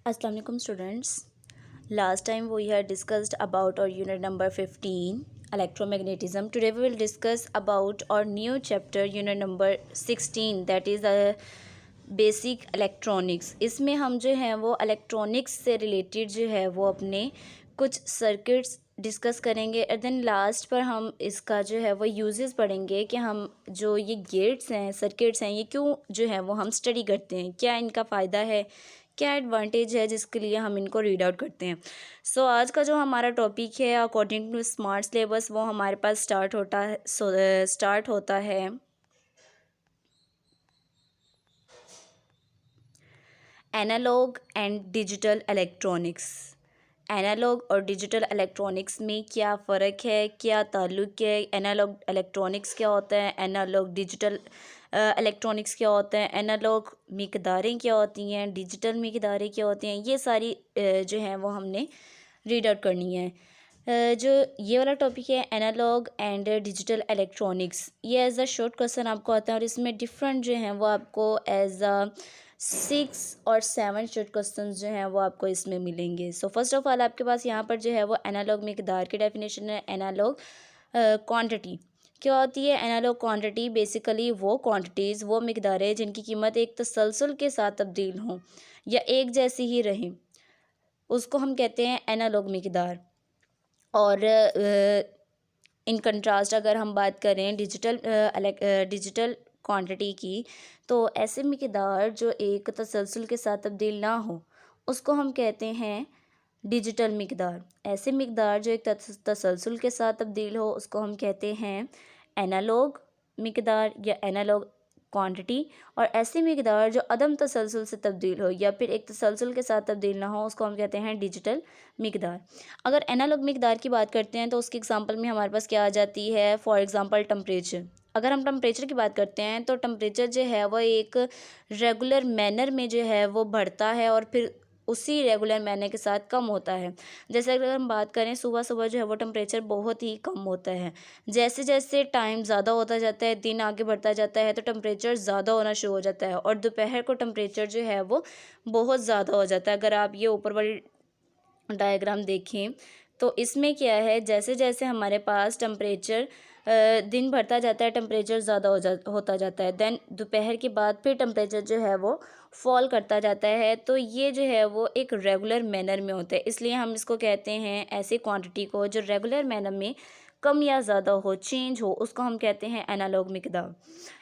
Assalamu alaikum students. Last time we had discussed about our unit number 15 electromagnetism. Today we will discuss about our new chapter unit number 16 that is basic electronics. इसमें हम जो है वो electronics से related जो है वो अपने कुछ सर्किट्स डिस्कस करेंगे और देन लास्ट पर हम इसका जो है वो यूजेस पढ़ेंगे कि हम जो ये गेट्स हैं सर्किट्स हैं ये क्यों जो है वो हम स्टडी करते हैं, क्या इनका फ़ायदा है, क्या एडवांटेज है जिसके लिए हम इनको रीड आउट करते हैं. सो आज का जो हमारा टॉपिक है अकॉर्डिंग टू स्मार्ट सिलेबस वो हमारे पास स्टार्ट होता है analogue and digital electronics. Analogue और डिजिटल इलेक्ट्रॉनिक्स में क्या फ़र्क है, क्या ताल्लुक़ है, एनालॉग इलेक्ट्रॉनिक्स क्या होता है, एनालॉग डिजिटल इलेक्ट्रॉनिक्स क्या होता है, एनालॉग मिक़दारें क्या होती हैं, डिजिटल मिक़दारें क्या होती हैं, ये सारी जो हैं वो हमने रीड आउट करनी है. जो ये वाला टॉपिक है एनालॉग एंड डिजिटल इलेक्ट्रॉनिक्स, ये एज अ शॉर्ट क्वेश्चन आपको आता है और इसमें डिफरेंट जो हैं वो आपको एज अ 6 और 7 शॉर्ट क्वेश्चन जो हैं वो आपको इसमें मिलेंगे. सो फर्स्ट ऑफ ऑल आपके पास यहाँ पर जो है वो एनालॉग मिक़दार की डेफिनेशन है. एनालॉग क्वांटिटी क्या होती है? एनालॉग क्वांटिटी बेसिकली वो क्वांटिटीज़ वो मिक़दारें जिनकी कीमत एक तसलसल के साथ तब्दील हों या एक जैसी ही रहें, उसको हम कहते हैं एनालॉग मिक़दार. और इन कंट्रास्ट अगर हम बात करें डिजिटल क्वांटिटी की, तो ऐसे मिक़दार जो एक तसलसल के साथ तब्दील ना हो उसको हम कहते हैं डिजिटल मिक़दार. ऐसे मिक़दार जो एक तसलसल के साथ तब्दील हो उसको हम कहते हैं एनालॉग मिक़दार या एनालॉग क्वांटिटी. और ऐसी मिक़दार जो अदम तसलसल से तब्दील हो या फिर एक तसलसल के साथ तब्दील ना हो उसको हम कहते हैं डिजिटल मिक़दार. अगर एनालॉग मिक़दार की बात करते हैं तो उसकी एग्जांपल में हमारे पास क्या आ जाती है? For example temperature. अगर हम टेम्परेचर की बात करते हैं तो टेम्परेचर जो है वो एक रेगुलर मैनर में जो है वो बढ़ता है और फिर उसी रेगुलर मैनर के साथ कम होता है. जैसे अगर हम बात करें सुबह सुबह जो है वो टेम्परेचर बहुत ही कम होता है. जैसे जैसे टाइम ज़्यादा होता जाता है, दिन आगे बढ़ता जाता है, तो टेम्परेचर ज़्यादा होना शुरू हो जाता है और दोपहर को टेम्परेचर जो है वो बहुत ज़्यादा हो जाता है. अगर आप ये ऊपर वाली डायग्राम देखें तो इसमें क्या है, जैसे जैसे हमारे पास टेम्परेचर दिन बढ़ता जाता है टेम्परेचर ज़्यादा होता जाता है, देन दोपहर के बाद फिर टेम्परेचर जो है वो फॉल करता जाता है. तो ये जो है वो एक रेगुलर मैनर में होता है, इसलिए हम इसको कहते हैं ऐसी क्वांटिटी को जो रेगुलर मैनर में कम या ज़्यादा हो, चेंज हो, उसको हम कहते हैं एनालॉग मिक़दार.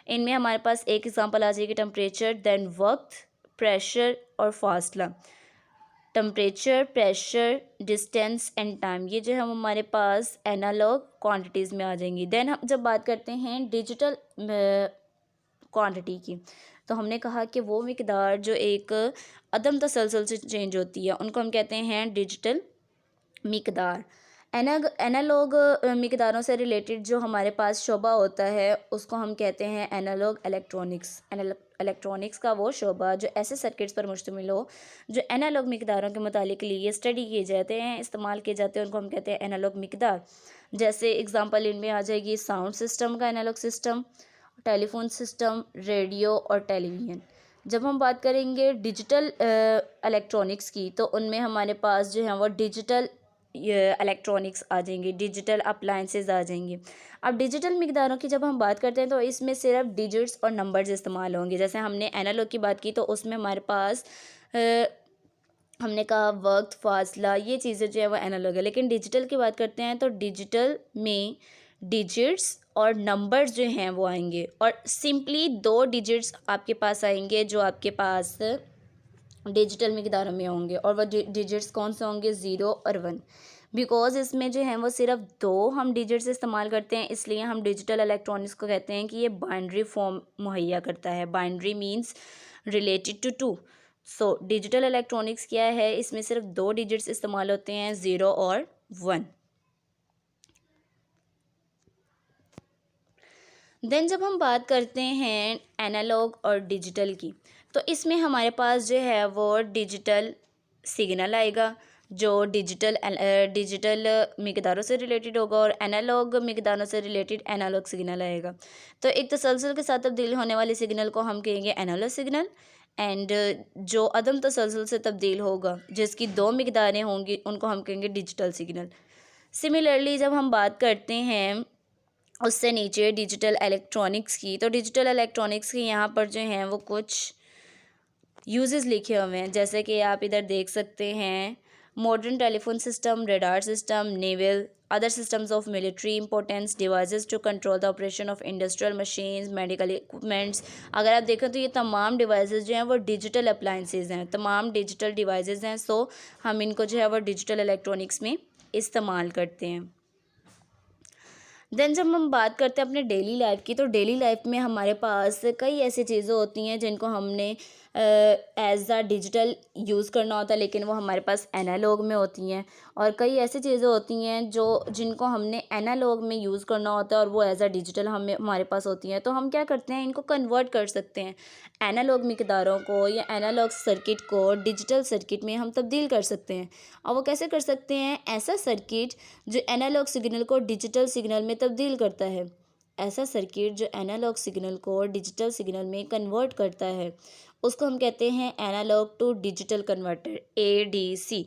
इनमें हमारे पास एक एग्जांपल आ जाएगी टेम्परेचर, देन वक्त, प्रेशर और फासला. Temperature, pressure, distance and time, ये जो है हमारे पास एनालॉग क्वांटिटीज़ में आ जाएंगी. देन हम जब बात करते हैं डिजिटल क्वांटिटी की, तो हमने कहा कि वो मिक़दार जो एक अदम तसलसल से चेंज होती है उनको हम कहते हैं डिजिटल मिक़दार. एनालॉग मिक़दारों से रिलेटेड जो हमारे पास शोबा होता है उसको हम कहते हैं एनालॉग इलेक्ट्रॉनिक्स. इलेक्ट्रॉनिक्स का वो शोबा जो ऐसे सर्किट्स पर मुश्तमिल हो जो एनालॉग मिक़दारों के मुतालिक के लिए स्टडी किए जाते हैं, इस्तेमाल किए जाते हैं, उनको हम कहते हैं एनालॉग मिक़दार. जैसे एग्जांपल इनमें आ जाएगी साउंड सिस्टम का analogue system, telephone system, radio और टेलीविज़न. जब हम बात करेंगे डिजिटल इलेक्ट्रॉनिक्स की तो उनमें हमारे पास जो है वो डिजिटल इलेक्ट्रॉनिक्स आ जाएंगे, डिजिटल अप्लाइंसेस आ जाएंगे. अब डिजिटल मिक़दारों की जब हम बात करते हैं तो इसमें सिर्फ डिजिट्स और नंबर्स इस्तेमाल होंगे. जैसे हमने एनालॉग की बात की तो उसमें हमारे पास हमने कहा वक्त, फासला, ये चीज़ें जो है वो एनालॉग है. लेकिन डिजिटल की बात करते हैं तो डिजिटल में डिजिट्स और नंबर्स जो हैं वो आएंगे और सिंपली 2 डिजिट्स आपके पास आएंगे जो आपके पास डिजिटल मिक़दारों में होंगे और वह डिजिट्स कौन से होंगे? 0 और 1. बिकॉज़ इसमें जो है वो सिर्फ 2 हम डिजिट्स इस्तेमाल करते हैं, इसलिए हम डिजिटल इलेक्ट्रॉनिक्स को कहते हैं कि ये बाइनरी फॉर्म मुहैया करता है. Binary means related to 2. So digital electronics क्या है? इसमें सिर्फ 2 डिजिट्स इस्तेमाल होते हैं, 0 और 1. देन जब हम बात करते हैं एनालॉग और डिजिटल की तो इसमें हमारे पास जो है वो डिजिटल सिग्नल आएगा जो डिजिटल मिक़दारों से रिलेटेड होगा और एनालॉग मिक़दारों से रिलेटेड एनालॉग सिग्नल आएगा. तो एक तसलसल के साथ तब्दील होने वाले सिग्नल को हम कहेंगे एनालॉग सिग्नल एंड जो अदम तसलसल से तब्दील होगा, जिसकी दो मिकदारें होंगी, उनको हम कहेंगे डिजिटल सिग्नल। सिमिलरली जब हम बात करते हैं उससे नीचे डिजिटल इलेक्ट्रॉनिक्स की, तो डिजिटल इलेक्ट्रॉनिक्स की यहाँ पर जो हैं वो कुछ यूजेस लिखे हुए हैं, जैसे कि आप इधर देख सकते हैं modern telephone system, radar system, naval other systems of military importance, devices to control the operation of industrial machines, medical equipments. अगर आप देखें तो ये तमाम डिवाइसेस जो हैं वो डिजिटल अप्लाइंसेस हैं, तमाम डिजिटल डिवाइसेस हैं। सो हम इनको जो है वो डिजिटल इलेक्ट्रॉनिक्स में इस्तेमाल करते हैं। देन जब हम बात करते हैं अपने डेली लाइफ की, तो डेली लाइफ में हमारे पास कई ऐसी चीज़ें होती हैं जिनको हमने एज अ डिजिटल यूज़ करना होता है, लेकिन वो हमारे पास एनालॉग में होती हैं। और कई ऐसी चीज़ें होती हैं जिनको हमने एनालॉग में यूज़ करना होता है और वो एज अ डिजिटल हमारे पास होती हैं। तो हम क्या करते हैं, इनको कन्वर्ट कर सकते हैं, एनालॉग मिकदारों को या एनालॉग सर्किट को डिजिटल सर्किट में हम तब्दील कर सकते हैं। और वो कैसे कर सकते हैं, ऐसा सर्किट जो एनालॉग सिग्नल को डिजिटल सिग्नल में तब्दील करता है, ऐसा सर्किट जो एनालॉग सिग्नल को डिजिटल सिग्नल में कन्वर्ट करता है, उसको हम कहते हैं analogue to digital converter, ADC।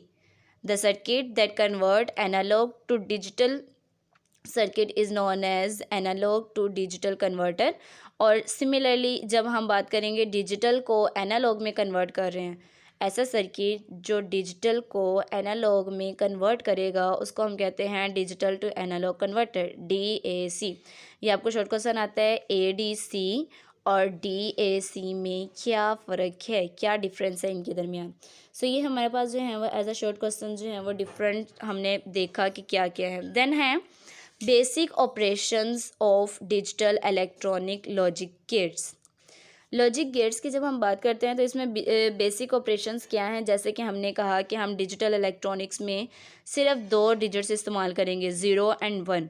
The circuit that convert analogue to digital circuit is known as analogue to digital converter. और सिमिलरली जब हम बात करेंगे डिजिटल को एनालॉग में कन्वर्ट कर रहे हैं, ऐसा सर्किट जो डिजिटल को एनालॉग में कन्वर्ट करेगा, उसको हम कहते हैं digital to analogue converter, DAC। ये आपको शॉर्ट क्वेश्चन आता है, ADC और DAC में क्या फ़र्क है, क्या डिफरेंस है इनके दरमियान। सो ये हमारे पास जो है वो एज अ शॉर्ट क्वेश्चन जो है वो डिफरेंट हमने देखा कि क्या क्या है। देन है basic operations of digital electronic logic gates. Logic gates की जब हम बात करते हैं तो इसमें बेसिक ऑपरेशंस क्या हैं, जैसे कि हमने कहा कि हम डिजिटल इलेक्ट्रॉनिक्स में सिर्फ 2 डिजिट्स इस्तेमाल करेंगे, 0 एंड 1।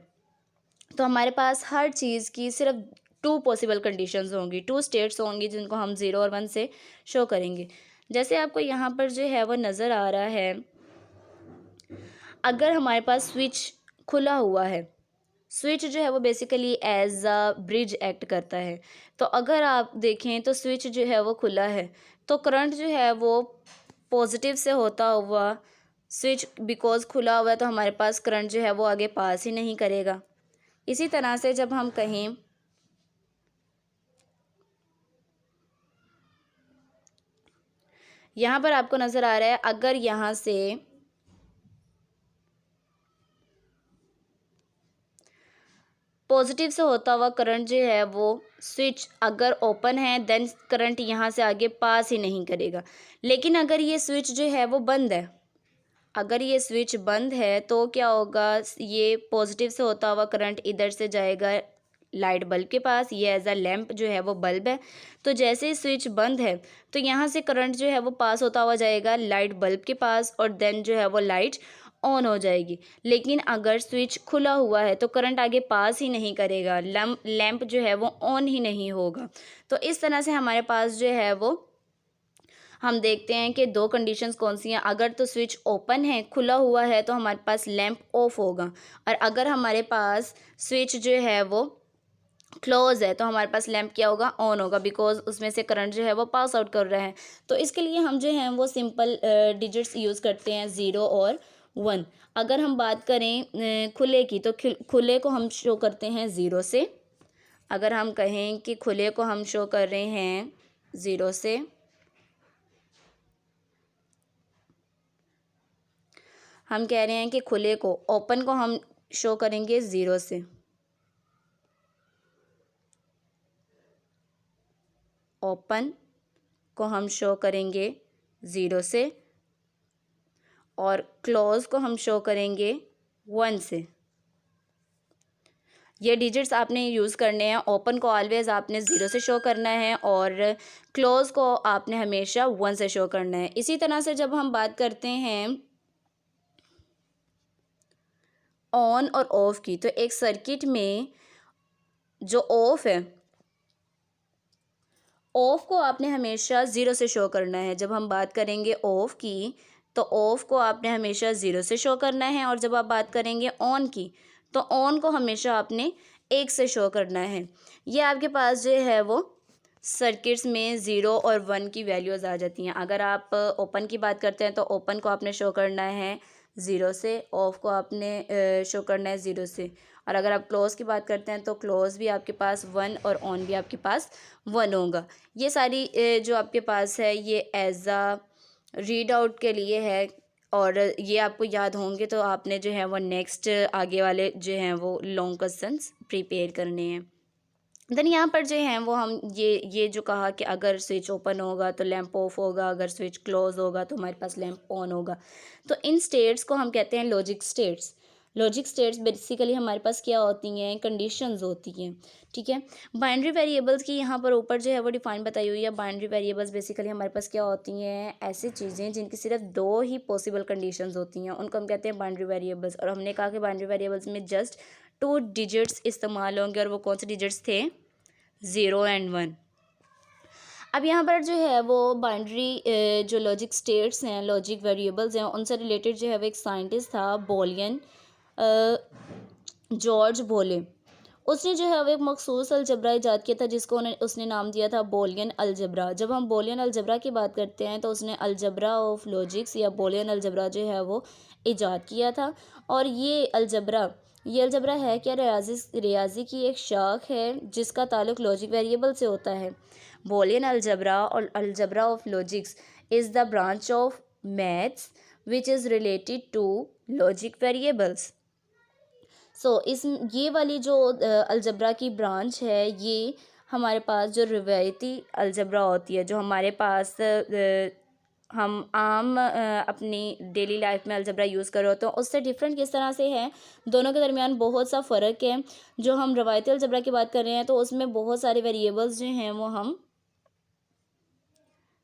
तो हमारे पास हर चीज़ की सिर्फ 2 पॉसिबल कंडीशंस होंगी, 2 स्टेट्स होंगी जिनको हम 0 और 1 से शो करेंगे। जैसे आपको यहाँ पर जो है वो नज़र आ रहा है, अगर हमारे पास स्विच खुला हुआ है, स्विच जो है वो basically as a bridge act करता है। तो अगर आप देखें तो स्विच जो है वो खुला है, तो करंट जो है वो पॉजिटिव से होता हुआ, स्विच बिकॉज खुला हुआ है तो हमारे पास करंट जो है वो आगे पास ही नहीं करेगा। इसी तरह से जब हम कहें, यहाँ पर आपको नज़र आ रहा है, अगर यहाँ से पॉजिटिव से होता हुआ करंट जो है वो स्विच अगर ओपन है, देन करंट यहाँ से आगे पास ही नहीं करेगा। लेकिन अगर ये स्विच जो है वो बंद है, अगर ये स्विच बंद है तो क्या होगा, ये पॉजिटिव से होता हुआ करंट इधर से जाएगा लाइट बल्ब के पास, ये एज अ लैंप जो है वो बल्ब है। तो जैसे ही स्विच बंद है तो यहाँ से करंट जो है वो पास होता हुआ जाएगा लाइट बल्ब के पास, और देन जो है वो लाइट ऑन हो जाएगी। लेकिन अगर स्विच खुला हुआ है तो करंट आगे पास ही नहीं करेगा, लैंप जो है वो ऑन ही नहीं होगा। तो इस तरह से हमारे पास जो है वो हम देखते हैं कि 2 कंडीशंस कौन सी हैं। अगर तो स्विच ओपन है, खुला हुआ है, तो हमारे पास लैंप ऑफ होगा, और अगर हमारे पास स्विच जो है वो क्लोज है तो हमारे पास लैंप क्या होगा, ऑन होगा, बिकॉज उसमें से करंट जो है वो पास आउट कर रहा है। तो इसके लिए हम जो हैं वो सिंपल डिजिट्स यूज़ करते हैं, 0 और 1। अगर हम बात करें खुले की, तो खुले को हम शो करते हैं 0 से। अगर हम कहें कि खुले को हम शो कर रहे हैं 0 से, हम कह रहे हैं कि खुले को, ओपन को हम शो करेंगे 0 से, ओपन को हम शो करेंगे 0 से, और क्लोज को हम शो करेंगे 1 से। ये डिजिट्स आपने यूज़ करने हैं। ओपन को ऑलवेज़ आपने 0 से शो करना है, और क्लोज को आपने हमेशा 1 से शो करना है। इसी तरह से जब हम बात करते हैं ऑन और ऑफ की, तो एक सर्किट में जो ऑफ है, ऑफ को आपने हमेशा 0 से शो करना है। जब हम बात करेंगे ऑफ की, तो ऑफ को आपने हमेशा 0 से शो करना है, और जब आप बात करेंगे ऑन की, तो ऑन को हमेशा आपने 1 से शो करना है। ये आपके पास जो है वो सर्किट्स में 0 और 1 की वैल्यूज़ आ जाती हैं। अगर आप ओपन की बात करते हैं तो ओपन को आपने शो करना है 0 से, ऑफ को आपने शो करना है 0 से, और अगर आप क्लोज़ की बात करते हैं तो क्लोज़ भी आपके पास 1 और ऑन भी आपके पास 1 होगा। ये सारी जो आपके पास है ये एज़ अ रीड आउट के लिए है, और ये आपको याद होंगे तो आपने जो है वो नेक्स्ट आगे वाले जो हैं वो लॉन्ग क्वेश्चंस प्रिपेयर करने हैं। देन यहाँ पर जो है वो हम ये जो कहा कि अगर स्विच ओपन होगा तो लैंप ऑफ होगा, अगर स्विच क्लोज होगा तो हमारे पास लैंप ऑन होगा। तो इन स्टेट्स को हम कहते हैं logic states. Logic states basically हमारे पास क्या होती हैं, कंडीशंस होती हैं, ठीक है। बाइनरी वेरिएबल्स की यहाँ पर ऊपर जो है वो डिफाइन बताई हुई है। बाइनरी वेरिएबल्स बेसिकली हमारे पास क्या होती हैं, ऐसी चीज़ें जिनकी सिर्फ दो ही पॉसिबल कंडीशंस होती हैं, उनको हम कहते हैं बाइनरी वेरिएबल्स। और हमने कहा कि बाइनरी वेरिएबल्स में जस्ट 2 डिजिट्स इस्तेमाल होंगे, और वो कौन से डिजिट्स थे, 0 एंड 1। अब यहाँ पर जो है वो बाइनरी जो लॉजिक स्टेट्स हैं, लॉजिक वेरिएबल्स हैं, उनसे रिलेटेड जो है वो एक साइंटिस्ट था बोलियन, जॉर्ज बोले। उसने जो है वो एक मखसूस अलजबरा ईजाद किया था जिसको उसने नाम दिया था बोलियन अलजबरा। जब हम बोलियन अलजबरा की बात करते हैं तो उसने अलजबरा ऑफ लॉजिक्स या बोलियन अलजबरा जो है वो ईजाद किया था। और ये अलजबरा है क्या, रियाजी की एक शाख है जिसका ताल्लुक लॉजिक वेरिएबल से होता है। बोलियन अलजबरा और algebra of logics is the branch of maths which is related to logic variables. इस ये वाली जो अलजबरा की ब्रांच है, ये हमारे पास जो रिवायती अलजबरा होती है, जो हमारे पास हम आम अपनी डेली लाइफ में अलजबरा यूज़ कर रहे होते हैं, उससे डिफरेंट किस तरह से है। दोनों के दरमियान बहुत सा फ़र्क है। जो हम रवायती अलजबरा की बात कर रहे हैं तो उसमें बहुत सारे वेरिएबल्स जो हैं वो हम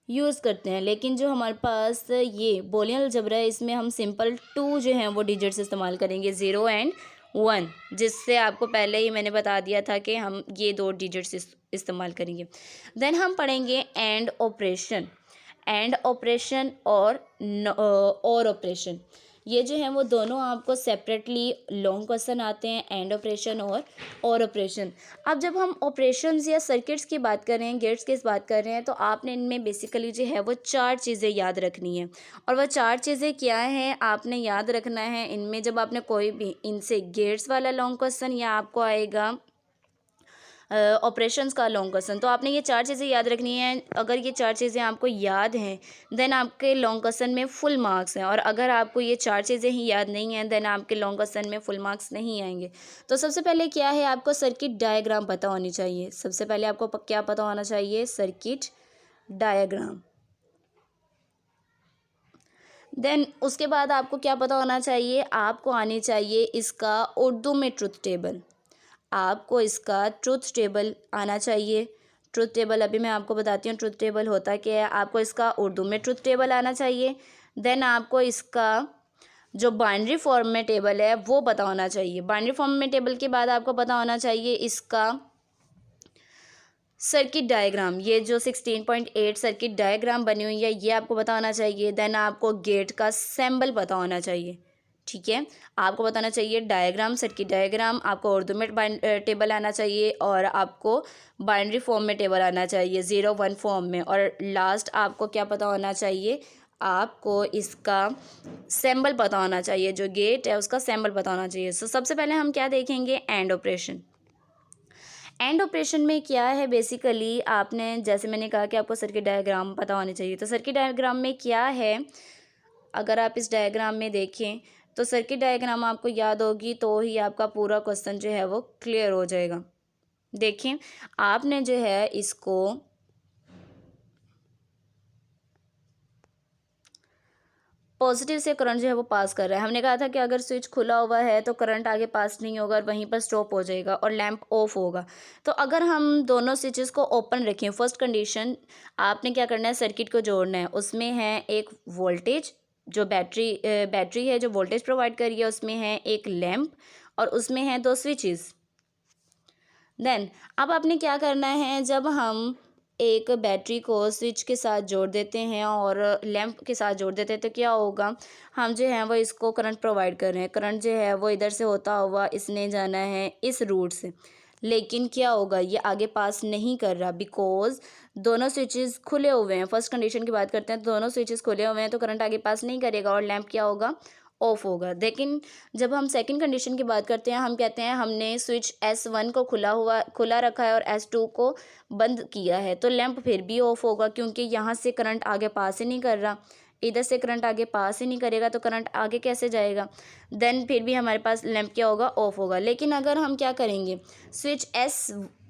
यूज़ करते हैं, लेकिन जो हमारे पास ये बोलियन अलजबरा है इसमें हम सिंपल 2 जो हैं वो डिजिट्स इस्तेमाल करेंगे, 0 एंड 1, जिससे आपको पहले ही मैंने बता दिया था कि हम ये 2 डिजिट्स इस्तेमाल करेंगे। देन हम पढ़ेंगे एंड ऑपरेशन और ऑपरेशन। ये जो है वो दोनों आपको सेपरेटली लॉन्ग क्वेश्चन आते हैं, एंड ऑपरेशन और ऑपरेशन। अब जब हम ऑपरेशंस या सर्किट्स की बात कर रहे हैं, गेट्स की बात कर रहे हैं, तो आपने इनमें बेसिकली जो है वो 4 चीज़ें याद रखनी है। और वह 4 चीज़ें क्या हैं आपने याद रखना है। इनमें जब आपने कोई भी इनसे गेट्स वाला लॉन्ग क्वेश्चन या आपको आएगा ऑपरेशंस का लॉन्ग क्वेश्चन, तो आपने ये 4 चीज़ें याद रखनी है। अगर ये 4 चीज़ें आपको याद हैं देन आपके लॉन्ग क्वेश्चन में फुल मार्क्स हैं, और अगर आपको ये 4 चीज़ें ही याद नहीं हैं देन आपके लॉन्ग क्वेश्चन में फुल मार्क्स नहीं आएंगे। तो सबसे पहले क्या है, आपको सर्किट डायग्राम पता होनी चाहिए। सबसे पहले आपको क्या पता होना चाहिए, सर्किट डायग्राम। देन उसके बाद आपको क्या पता होना चाहिए, आपको आनी चाहिए इसका उर्दू में ट्रुथ टेबल। आपको इसका ट्रुथ टेबल आना चाहिए। ट्रुथ टेबल अभी मैं आपको बताती हूँ ट्रुथ टेबल होता क्या है। आपको इसका उर्दू में ट्रुथ टेबल आना चाहिए। देन आपको इसका जो बाइनरी फॉर्म में टेबल है वो पता होना चाहिए। बाइनरी फॉर्म में टेबल के बाद आपको पता होना चाहिए इसका सर्किट डायग्राम। ये जो 16.8 सर्किट डायग्राम बनी हुई है ये आपको पता होना चाहिए। देन आपको गेट का सिंबल पता होना चाहिए, ठीक है। आपको बताना चाहिए डायग्राम, सर्किट डायग्राम, आपको उर्दू में टेबल आना चाहिए, और आपको बाइनरी फॉर्म में टेबल आना चाहिए 0 1 फॉर्म में, और लास्ट आपको क्या पता होना चाहिए, आपको इसका सिंबल पता होना चाहिए। जो गेट है उसका सिंबल पता होना चाहिए। सबसे पहले हम क्या देखेंगे, एंड ऑपरेशन। एंड ऑपरेशन में क्या है, बेसिकली आपने जैसे मैंने कहा कि आपको सर्किट डायग्राम पता होने चाहिए। तो सर्किट डायग्राम में क्या है, अगर आप इस डायग्राम में देखें तो सर्किट डायग्राम आपको याद होगी तो ही आपका पूरा क्वेश्चन जो है वो क्लियर हो जाएगा। देखें, आपने जो है इसको पॉजिटिव से करंट जो है वो पास कर रहा है। हमने कहा था कि अगर स्विच खुला हुआ है तो करंट आगे पास नहीं होगा और वहीं पर स्टॉप हो जाएगा और लैंप ऑफ होगा। तो अगर हम दोनों स्विचेस को ओपन रखें, फर्स्ट कंडीशन आपने क्या करना है, सर्किट को जोड़ना है। उसमें है एक वोल्टेज, जो बैटरी है जो वोल्टेज प्रोवाइड कर रही है, उसमें है एक लैंप, और उसमें है 2 स्विचेस। देन अब आपने क्या करना है, जब हम एक बैटरी को स्विच के साथ जोड़ देते हैं और लैंप के साथ जोड़ देते हैं तो क्या होगा, हम जो है वो इसको करंट प्रोवाइड कर रहे हैं। करंट जो है वो इधर से होता हुआ इसने जाना है इस रूट से। लेकिन क्या होगा, ये आगे पास नहीं कर रहा बिकॉज दोनों स्विचेस खुले हुए हैं। फर्स्ट कंडीशन की बात करते हैं तो दोनों स्विचेस खुले हुए हैं तो करंट आगे पास नहीं करेगा और लैंप क्या होगा, ऑफ होगा। लेकिन जब हम सेकंड कंडीशन की बात करते हैं, हम कहते हैं हमने स्विच S1 को खुला रखा है और S2 को बंद किया है, तो लैंप फिर भी ऑफ होगा क्योंकि यहाँ से करंट आगे पास ही नहीं कर रहा, इधर से करंट आगे पास ही नहीं करेगा तो करंट आगे कैसे जाएगा। देन फिर भी हमारे पास लैंप क्या होगा, ऑफ होगा। लेकिन अगर हम क्या करेंगे, स्विच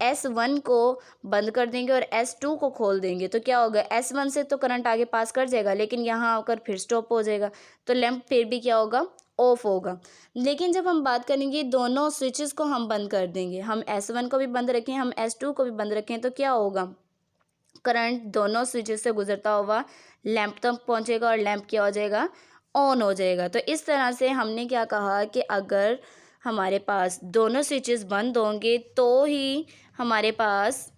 S1 को बंद कर देंगे और S2 को खोल देंगे तो क्या होगा, S1 से तो करंट आगे पास कर जाएगा लेकिन यहाँ आकर फिर स्टॉप हो जाएगा, तो लैंप फिर भी क्या होगा, ऑफ होगा। लेकिन जब हम बात करेंगे दोनों स्विचेस को हम बंद कर देंगे, हम S1 को भी बंद रखें, हम S2 को भी बंद रखें, तो क्या होगा, करंट दोनों स्विचेस से गुजरता हुआ लैंप तक पहुंचेगा और लैंप क्या हो जाएगा, ऑन हो जाएगा। तो इस तरह से हमने क्या कहा कि अगर हमारे पास दोनों स्विचेस बंद होंगे तो ही हमारे पास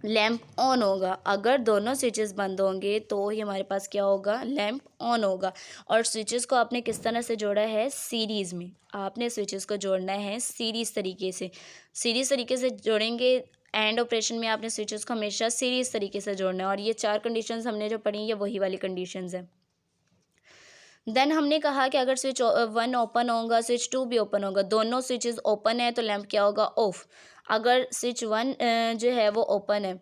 लैंप ऑन होगा, अगर दोनों स्विचेस बंद होंगे तो ही हमारे पास क्या होगा, लैंप ऑन होगा। और स्विचेस को आपने किस तरह से जोड़ा है, सीरीज़ में। आपने स्विचेस को जोड़ना है सीरीज़ तरीके से, सीरीज़ तरीके से जोड़ेंगे। एंड ऑपरेशन में आपने स्विचेस को हमेशा सीरीज़ तरीके से जोड़ना है और ये 4 कंडीशंस हमने जो पढ़ी ये वही वाली कंडीशंस हैं। देन हमने कहा कि अगर स्विच 1 ओपन होगा, स्विच 2 भी ओपन होगा, दोनों स्विचेस ओपन है तो लैंप क्या होगा, ऑफ। अगर स्विच 1 जो है वो ओपन है,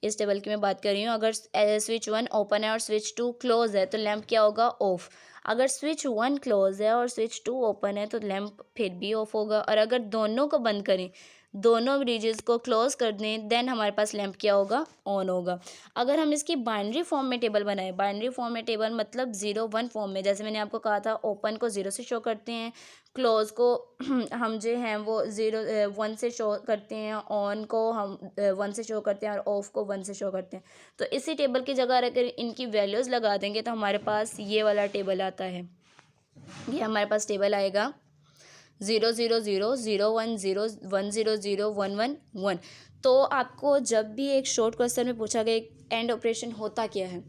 इस टेबल की मैं बात कर रही हूँ, अगर स्विच 1 ओपन है और स्विच 2 क्लोज है तो लैंप क्या होगा, ऑफ। अगर स्विच 1 क्लोज है और स्विच 2 ओपन है तो लैंप फिर भी ऑफ होगा। और अगर दोनों को बंद करें, दोनों ब्रिजेस को क्लोज कर दें, देन हमारे पास लैंप क्या होगा, ऑन होगा। अगर हम इसकी बाइनरी फॉर्म में टेबल बनाएं, बाइनरी फॉर्म में टेबल मतलब 0 1 फॉर्म में, जैसे मैंने आपको कहा था ओपन को 0 से शो करते हैं, क्लोज को हम जो हैं वो 1 से शो करते हैं, ऑन को हम 1 से शो करते हैं और ऑफ को 1 से शो करते हैं। तो इसी टेबल की जगह अगर इनकी वैल्यूज़ लगा देंगे तो हमारे पास ये वाला टेबल आता है। ये हमारे पास टेबल आएगा 0 0 0 0 1 0 0 1 1 1। तो आपको जब भी एक शॉर्ट क्वेश्चन में पूछा गया एंड ऑपरेशन होता क्या है,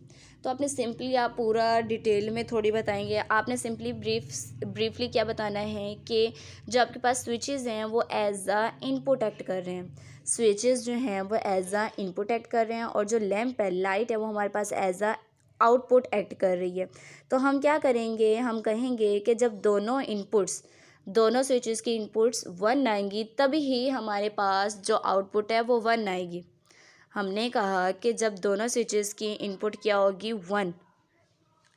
तो आपने सिंपली, आप पूरा डिटेल में थोड़ी बताएंगे, आपने सिंपली ब्रीफली क्या बताना है कि जो आपके पास स्विचेस हैं वो एज आ इनपुट एक्ट कर रहे हैं, स्विचेस जो हैं वो एज आ इनपुट एक्ट कर रहे हैं और जो लैंप है, लाइट है, वो हमारे पास एज आ आउटपुट एक्ट कर रही है। तो हम क्या करेंगे, हम कहेंगे कि जब दोनों स्विचेस की इनपुट्स 1 आएंगी तभी ही हमारे पास जो आउटपुट है वो 1 आएगी। हमने कहा कि जब दोनों स्विचेस की इनपुट क्या होगी, 1,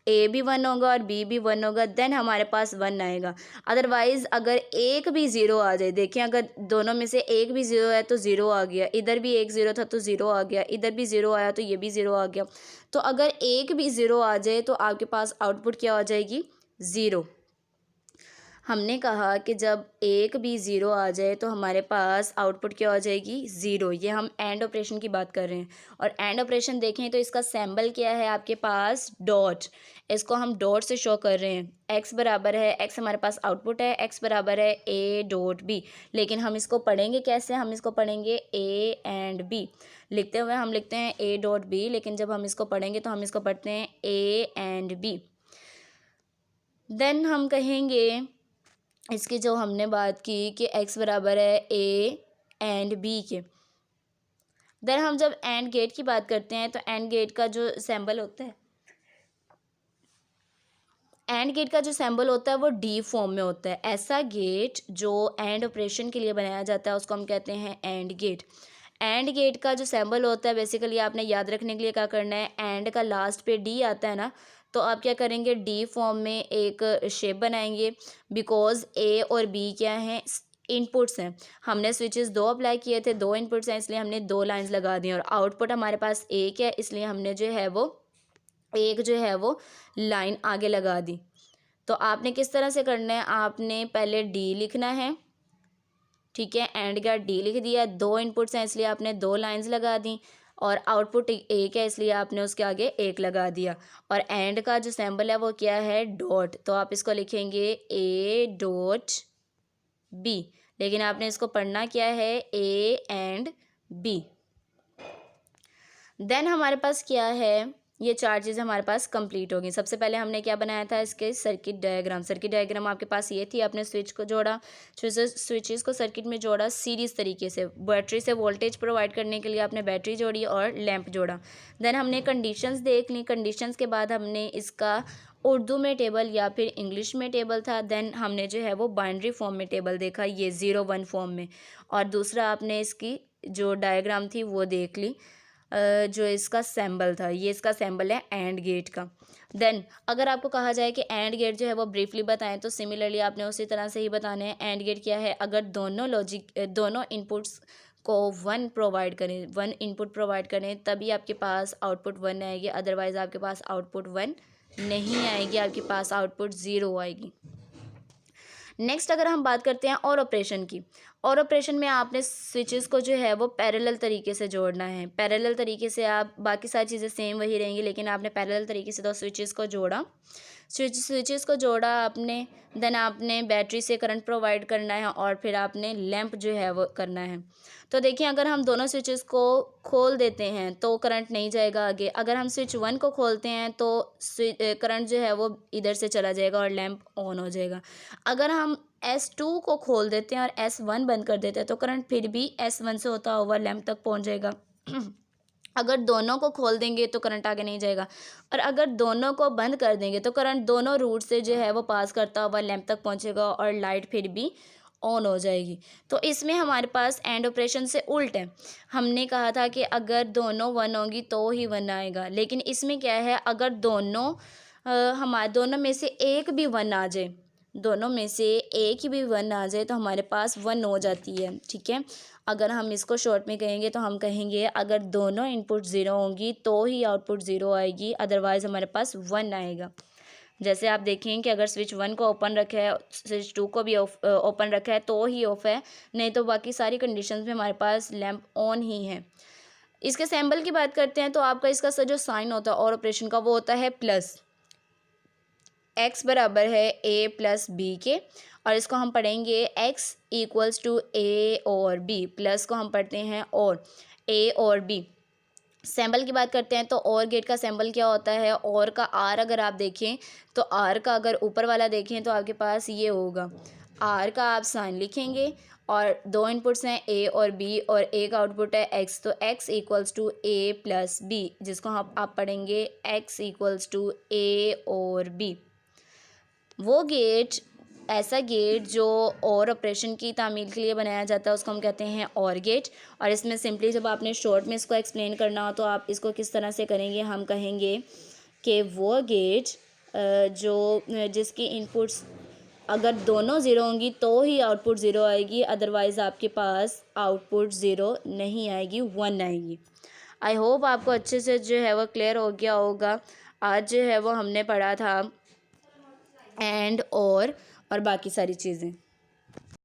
ए भी 1 होगा और बी भी 1 होगा, देन हमारे पास 1 आएगा। अदरवाइज़ अगर एक भी ज़ीरो आ जाए, देखिए अगर दोनों में से एक भी ज़ीरो है तो ज़ीरो आ गया, इधर भी एक ज़ीरो था तो ज़ीरो आ गया, इधर भी ज़ीरो आया तो ये भी ज़ीरो आ गया। तो अगर एक भी ज़ीरो आ जाए तो आपके पास आउटपुट क्या हो जाएगी, ज़ीरो। हमने कहा कि जब एक भी ज़ीरो आ जाए तो हमारे पास आउटपुट क्या हो जाएगी, ज़ीरो। ये हम एंड ऑपरेशन की बात कर रहे हैं। और एंड ऑपरेशन देखें तो इसका सिंबल क्या है आपके पास, डॉट। इसको हम डॉट से शो कर रहे हैं। एक्स बराबर है, एक्स हमारे पास आउटपुट है, एक्स बराबर है ए डॉट बी। लेकिन हम इसको पढ़ेंगे कैसे, हम इसको पढ़ेंगे ए एंड बी। लिखते हुए हम लिखते हैं ए डॉट बी, लेकिन जब हम इसको पढ़ेंगे तो हम इसको पढ़ते हैं ए एंड बी। देन हम कहेंगे इसकी जो हमने बात की कि x बराबर है ए एंड बी के। देन हम जब एंड गेट की बात करते हैं तो एंड गेट का जो सिंबल होता है, एंड गेट का जो सिंबल होता है वो डी फॉर्म में होता है। ऐसा गेट जो एंड ऑपरेशन के लिए बनाया जाता है उसको हम कहते हैं एंड गेट। एंड गेट का जो सिंबल होता है, बेसिकली आपने याद रखने के लिए क्या करना है, एंड का लास्ट पे डी आता है ना, तो आप क्या करेंगे, डी फॉर्म में एक शेप बनाएंगे। बिकॉज ए और बी क्या हैं, इनपुट्स हैं। हमने स्विचेस 2 अप्लाई किए थे, 2 इनपुट्स हैं इसलिए हमने 2 लाइंस लगा दी, और आउटपुट हमारे पास एक है इसलिए हमने जो है वो एक जो है वो लाइन आगे लगा दी। तो आपने किस तरह से करना है, आपने पहले डी लिखना है, ठीक है, एंड का डी लिख दिया, 2 इनपुट्स हैं इसलिए आपने 2 लाइंस लगा दी, और आउटपुट एक है इसलिए आपने उसके आगे एक लगा दिया। और एंड का जो सिंबल है वो क्या है, डॉट। तो आप इसको लिखेंगे ए डॉट बी, लेकिन आपने इसको पढ़ना क्या है, ए एंड बी। देन हमारे पास क्या है, ये 4 चीज़ें हमारे पास कंप्लीट हो गई। सबसे पहले हमने क्या बनाया था, इसके सर्किट डायग्राम आपके पास ये थी। आपने स्विच को जोड़ा, स्विचेस को सर्किट में जोड़ा सीरीज़ तरीके से। बैटरी से वोल्टेज प्रोवाइड करने के लिए आपने बैटरी जोड़ी और लैंप जोड़ा। देन हमने कंडीशंस देख ली। कंडीशंस के बाद हमने इसका उर्दू में टेबल या फिर इंग्लिश में टेबल था। देन हमने जो है वो बाइनरी फॉर्म में टेबल देखा, ये 0 1 फॉर्म में। और दूसरा आपने इसकी जो डायग्राम थी वो देख ली, जो इसका सिंबल था, ये इसका सिंबल है एंड गेट का। देन अगर आपको कहा जाए कि एंड गेट जो है वो ब्रीफली बताएं, तो सिमिलरली आपने उसी तरह से ही बताने हैं। एंड गेट क्या है, अगर दोनों इनपुट्स को 1 प्रोवाइड करें, 1 इनपुट प्रोवाइड करें, तभी आपके पास आउटपुट 1 आएगी, अदरवाइज़ आपके पास आउटपुट 1 नहीं आएगी, आपके पास आउटपुट 0 आएगी। नेक्स्ट अगर हम बात करते हैं और ऑपरेशन की, और ऑपरेशन में आपने स्विचेस को जो है वो पैरेलल तरीके से जोड़ना है। पैरेलल तरीके से आप, बाकी सारी चीज़ें सेम वही रहेंगी, लेकिन आपने पैरेलल तरीके से 2 स्विचेस को जोड़ा, स्विचेस को जोड़ा आपने। देन आपने बैटरी से करंट प्रोवाइड करना है और फिर आपने लैंप जो है वो करना है। तो देखिए, अगर हम दोनों स्विचेस को खोल देते हैं तो करंट नहीं जाएगा आगे। अगर हम स्विच 1 को खोलते हैं तो करंट जो है वो इधर से चला जाएगा और लैंप ऑन हो जाएगा। अगर हम S2 को खोल देते हैं और S1 बंद कर देते हैं तो करंट फिर भी S1 से होता हुआ लैंप तक पहुंच जाएगा। अगर दोनों को खोल देंगे तो करंट आगे नहीं जाएगा, और अगर दोनों को बंद कर देंगे तो करंट दोनों रूट से जो है वो पास करता हुआ लैंप तक पहुंचेगा और लाइट फिर भी ऑन हो जाएगी। तो इसमें हमारे पास एंड ऑपरेशन से उल्ट है। हमने कहा था कि अगर दोनों 1 होंगी तो ही 1 आएगा, लेकिन इसमें क्या है, अगर हमारे दोनों में से एक भी 1 आ जाए, दोनों में से एक ही भी 1 आ जाए तो हमारे पास 1 हो जाती है, ठीक है। अगर हम इसको शॉर्ट में कहेंगे तो हम कहेंगे अगर दोनों इनपुट 0 होंगी तो ही आउटपुट 0 आएगी, अदरवाइज़ हमारे पास 1 आएगा। जैसे आप देखें कि अगर स्विच 1 को ओपन रखा है, स्विच 2 को भी ओपन रखा है तो ही ऑफ है, नहीं तो बाकी सारी कंडीशंस में हमारे पास लैंप ऑन ही है। इसके सिंबल की बात करते हैं तो आपका इसका जो साइन होता है और ऑपरेशन का वो होता है प्लस। x बराबर है a प्लस बी के, और इसको हम पढ़ेंगे x इक्वल्स टू a और b, प्लस को हम पढ़ते हैं और a और b। सिंबल की बात करते हैं तो और गेट का सिंबल क्या होता है, और का आर अगर आप देखें तो आर का अगर ऊपर वाला देखें तो आपके पास ये होगा, आर का आप साइन लिखेंगे और 2 इनपुट्स हैं a और b और एक आउटपुट है x, तो x equals to a plus b, जिसको आप पढ़ेंगे x इक्वल्स टू a और b। वो गेट, ऐसा गेट जो और ऑपरेशन की तामील के लिए बनाया जाता है उसको हम कहते हैं और गेट। और इसमें सिंपली जब आपने शॉर्ट में इसको एक्सप्लेन करना हो तो आप इसको किस तरह से करेंगे, हम कहेंगे कि वो गेट जिसकी इनपुट्स अगर दोनों 0 होंगी तो ही आउटपुट 0 आएगी, अदरवाइज़ आपके पास आउटपुट 0 नहीं आएगी, 1 आएगी। आई होप आपको अच्छे से जो है वो क्लियर हो गया होगा। आज जो है वो हमने पढ़ा था एंड और बाकी सारी चीज़ें।